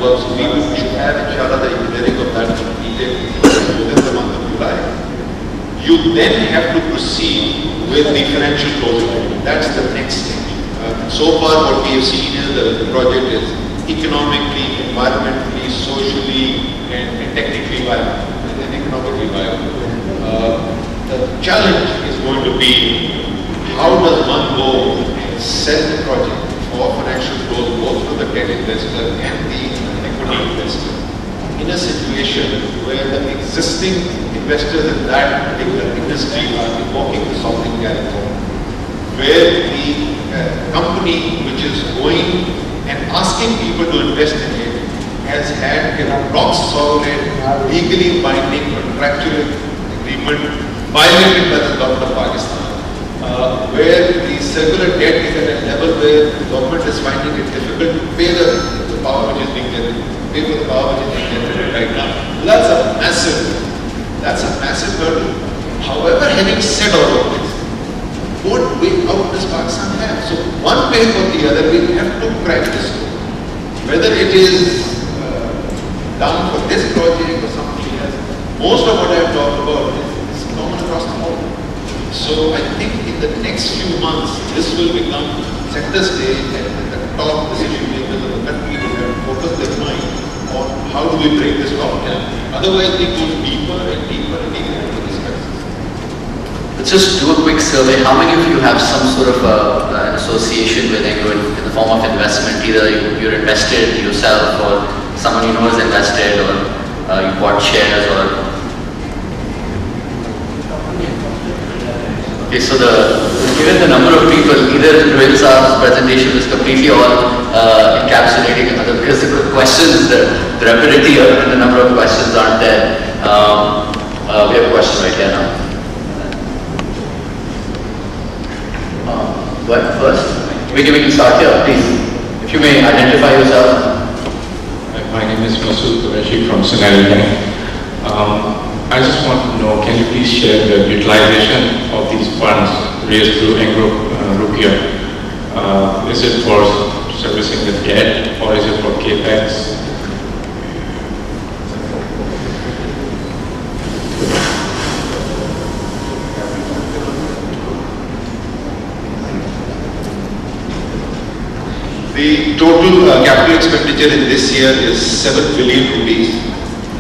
works. We should have, inshallah, the engineering of that completed within the month of July. You then have to proceed with the financial closing. That's the next stage. So far what we have seen is the project is economically, environmentally, socially and technically viable, and economically viable. The challenge is going to be how does one go and sell the project for financial close both for the debt investor and the equity investor in a situation where the existing investors in that particular industry are invoking the sovereign guarantor, where the company which is going and asking people to invest in it has had a rock solid, legally binding contractual agreement violated by the government of Pakistan, where the circular debt is at a level where the government is finding it difficult to pay the power which is being generated, pay for the power which is being generated right now. That's a massive hurdle. However, having said all of this, what way out does Pakistan have? So one way or the other, we have to crack this code. Whether it is done for this project or something else, most of what I have talked about is common across the board. So I think in the next few months, this will become center stage and the top decision makers of the country will have to focus their mind on how do we break this lockdown. Otherwise, they go deeper and deeper and deeper into this crisis. Let's just do a quick survey. How many of you have some sort of an association with Engro in the form of investment? Either you're invested yourself or someone you know is invested, or you bought shares, or... Okay, so given the number of people, either Rohit Saab's presentation was completely all encapsulating another, because the questions, the rapidity and the number of questions aren't there. We have a question right here now. What first? We can start here, please. If you may identify yourself. My name is Masood Qureshi from Sinari Bank. I just want to know, can you please share the utilization of these funds raised through Engro Rukia? Is it for servicing the debt or is it for capex? The total capital expenditure in this year is 7 billion rupees.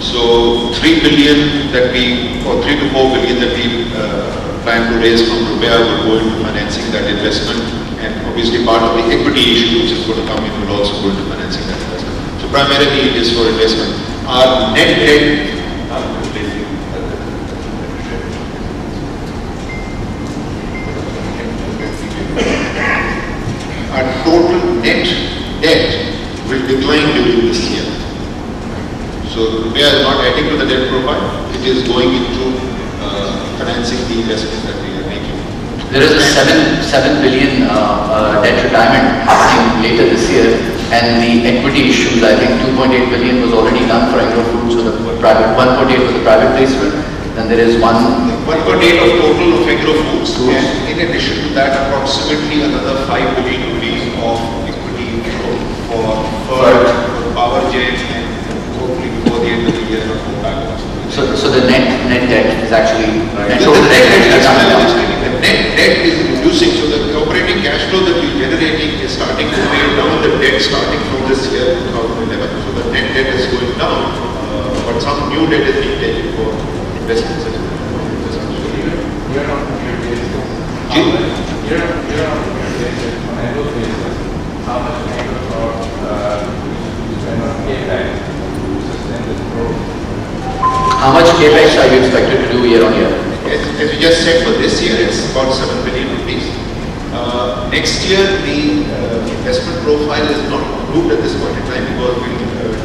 So 3 billion that or 3 to 4 billion that we plan to raise from Rupiah will go into financing that investment, and obviously part of the equity issue which is going to come in will also go into financing that investment. So primarily it is for investment. Our net debt, our total net debt will decline during this year. So Rupiah is not adding to the debt profile, it is going into financing the investment that we are making. There is a 7 billion debt retirement happening later this year, and the equity issues, I think 2.8 billion was already done for Engro Foods with the private, 1.8 was the private placement, then there is 1.8 of total of Engro Foods, and in addition to that approximately another 5 billion rupees of equity for power gen, and hopefully before the end of the year for backup. So the net debt is actually the net debt is reducing, so the operating cash flow that you're generating is starting to pay down the debt starting from this year 2011. So the net debt is going down, but some new debt is being taken for investments. How much How much capex are you expected to do year on year? As we just said, for this year it's about 7 billion rupees. Next year the investment profile is not approved at this point in time because we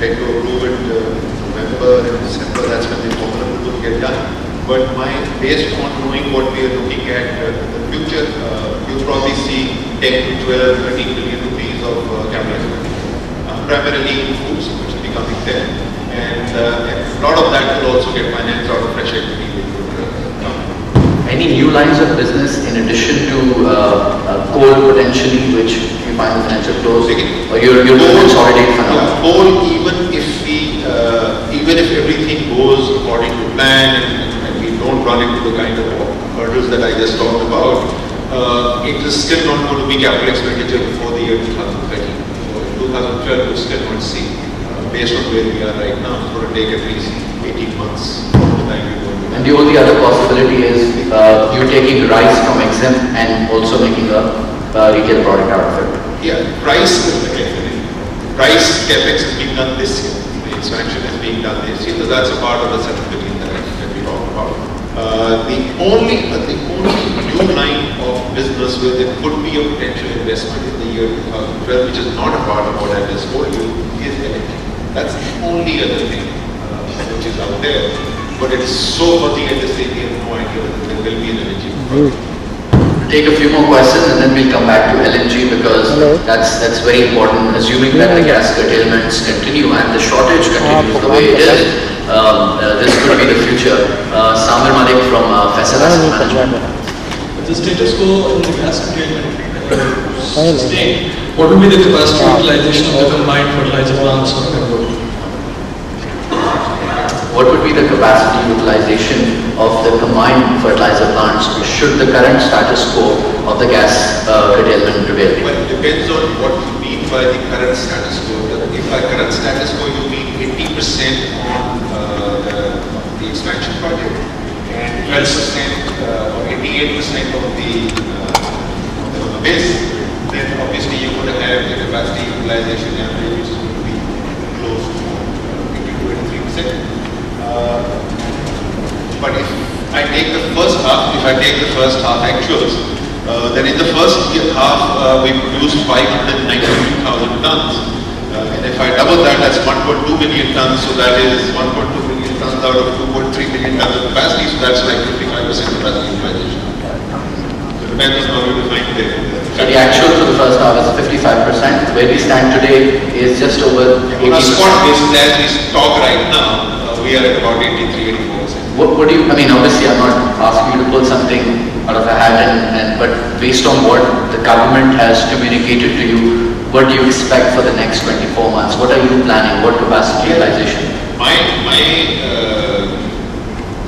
tend to approve it November and December. That's when the formal approval will get done. But based on knowing what we are looking at in the future, you'll probably see 10 to 12, 13 billion rupees of capital expenditure, primarily in foods, which will be coming there. And a lot of that will also get financed out of fresh equity. Any new lines of business in addition to coal potentially, which you find the financial close, or you're going to consolidate for now? Yeah, coal, even about, it is still not going to be capital expenditure before the year 2030. So in 2012, we'll still not see. Based on where we are right now, it's going to take at least 18 months from the time we go. And the only other possibility is you taking rice from Exim and also making a retail product out of it. Yeah, rice capex is being done this year. The expansion is being done this year. So that's a part of the 7 billion that we talk about. The only new line of business where there could be a potential investment in the year 2012, which is not a part of what I just told you, is energy. That's the only other thing which is out there. But it's so fuzzy at this stage, we have no idea whether there will be an energy project. Take a few more questions and then we'll come back to LNG because that's very important. Assuming that the gas curtailments continue and the shortage continues the way it is, this could be the future. Samir Malik from Faisal Asset Management. The status quo in the gas curtailment sustained, what will be the capacity utilization of the combined fertilizer plants of Engro? What would be the capacity utilization of the combined fertilizer plants should the current status quo of the gas curtailment prevail? Well, it depends on what you mean by the current status quo. If by current status quo you mean 80% on the expansion project and 12% or 88% of the base, then obviously you would have the capacity utilization average is going to be close to 80 to 83%. But if I take the first half actuals, then in the first half we produced 592,000 tons. And if I double that, that's 1.2 million tons. So that is 1.2 million tons out of 2.3 million tons of capacity. So that's like 55% capacity utilization. So it depends on how you define it. So the actual for the first half is 55%. Where we stand today is just over 80%. On a spot basis, as we talk right now, we are at about 83-84%. What do you, I mean, obviously I'm not asking you to pull something out of a hat, but based on what the government has communicated to you, what do you expect for the next 24 months? What are you planning? What capacity utilization? My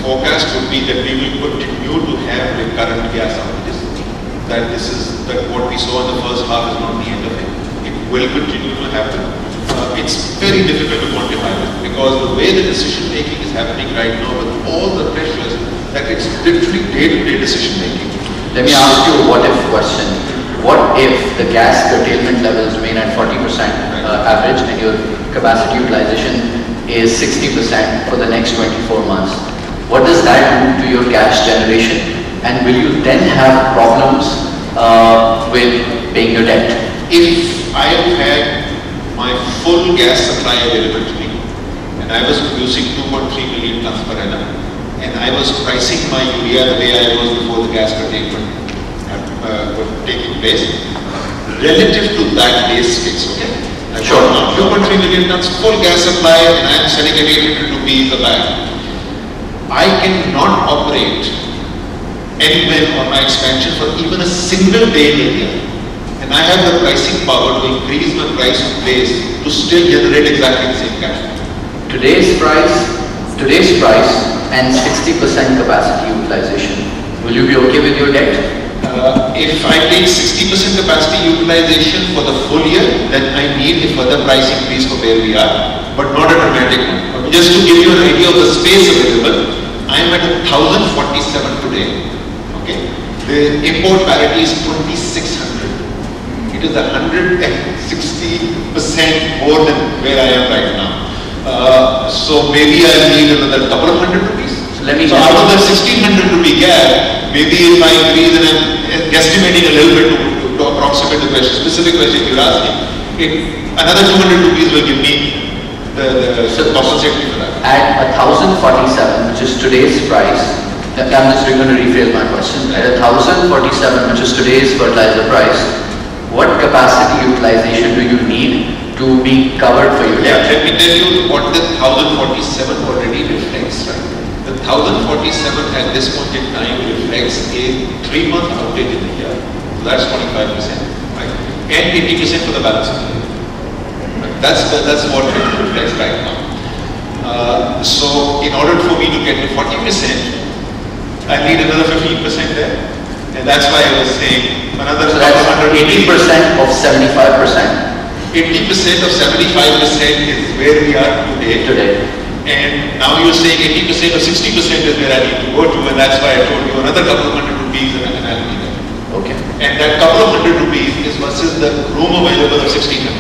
forecast would be that we will continue to have recurrent gas outages. That what we saw in the first half is not the end of it. It will continue to happen. It's very difficult to quantify that because the way the decision making is happening right now with all the pressures, that it's literally day-to-day decision making. Let me ask you a what-if question. What if the gas curtailment levels remain at 40% average and your capacity utilization is 60% for the next 24 months? What does that do to your cash generation? And will you then have problems with paying your debt? If I had my full gas supply available to me and I was producing 2.3 million tons per annum and I was pricing my urea the way I was before the gas curtailment was taking place, relative to that base case, okay? I've got 2.3 million tons full gas supply and I am selling at 800 rupees a bag. I cannot operate anywhere on my expansion for even a single day in a year. And I have the pricing power to increase my price of base to still generate exactly the same cash. Today's price and 60% capacity utilization, will you be okay with your debt? If I take 60% capacity utilization for the full year, then I need a further price increase for where we are, but not a dramatic one. Just to give you an idea of the space available, I am at 1,047 today. Okay, the import parity is 2,600. It is 160% more than where I am right now. So maybe I need another couple of hundred rupees. So out of the 1,600 rupee gap, maybe if I increase, and I'm guesstimating a little bit to approximate the question, specific question you're asking, another 200 rupees will give me the compensation for that. At 1,047, which is today's price, I'm just going to rephrase my question. At 1,047, which is today's fertilizer price, what capacity utilization do you need to be covered for your debt? Let me tell you what the 1,047 already reflects, right? The 1,047 at this point in time reflects a 3-month outage in the year. So that's 45%, right? And 80% for the balance of the year. Right? That's what it reflects right now. So in order for me to get to 40%, I need another 15% there. And that's why I was saying another So that's 80% of 75%. 80% of 75% is where we are today. And now you're saying 80% of 60% is where I need to go to, and that's why I told you another couple of hundred rupees and I'll be there. Okay. And that couple of hundred rupees is versus the room available of 1600.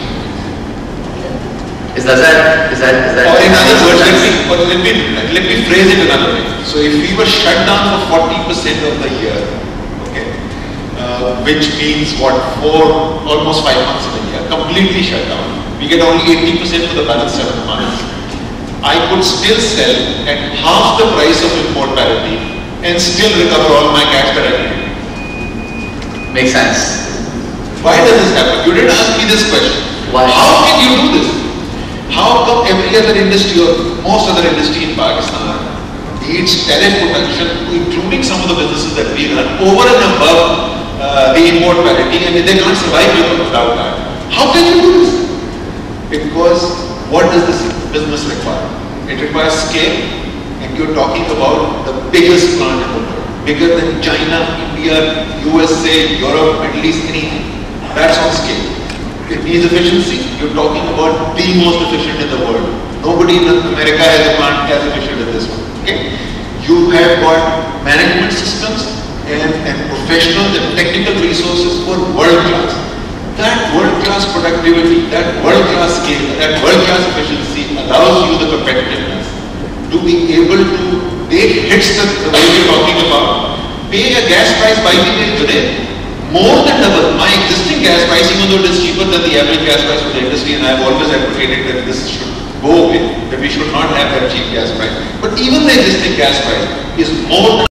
Is that? Or in other words, let me phrase it another way. So if we were shut down for 40% of the year, okay, which means what, almost 5 months in a year, completely shut down. We get only 80% for the balance 7 months. I could still sell at half the price of import parity and still recover all my cash that I needed. Makes sense. Why does this happen? You didn't ask me this question. Why? How can you do this? How come every other industry or most other industry in Pakistan needs tariff protection, including some of the businesses that we run, over and above the import parity, and they can't survive without that? How can you do this? Because what does this business require? It requires scale, and you're talking about the biggest plant in the world, bigger than China, India, USA, Europe, Middle East, anything. That's on scale. It needs efficiency. You're talking about the most efficient in the world. Nobody in America has a plant as efficient as this one. Okay? You have got management systems and professionals and technical resources for world class. That world-class productivity, that world-class scale, that world-class efficiency allows you the competitiveness to be able to take hits the way we're talking about. Pay a gas price by the today, more than double. My existing gas price, even though it is cheaper than the average gas price for the industry, and I've always advocated that this should go away, that we should not have that cheap gas price. But even the existing gas price is more than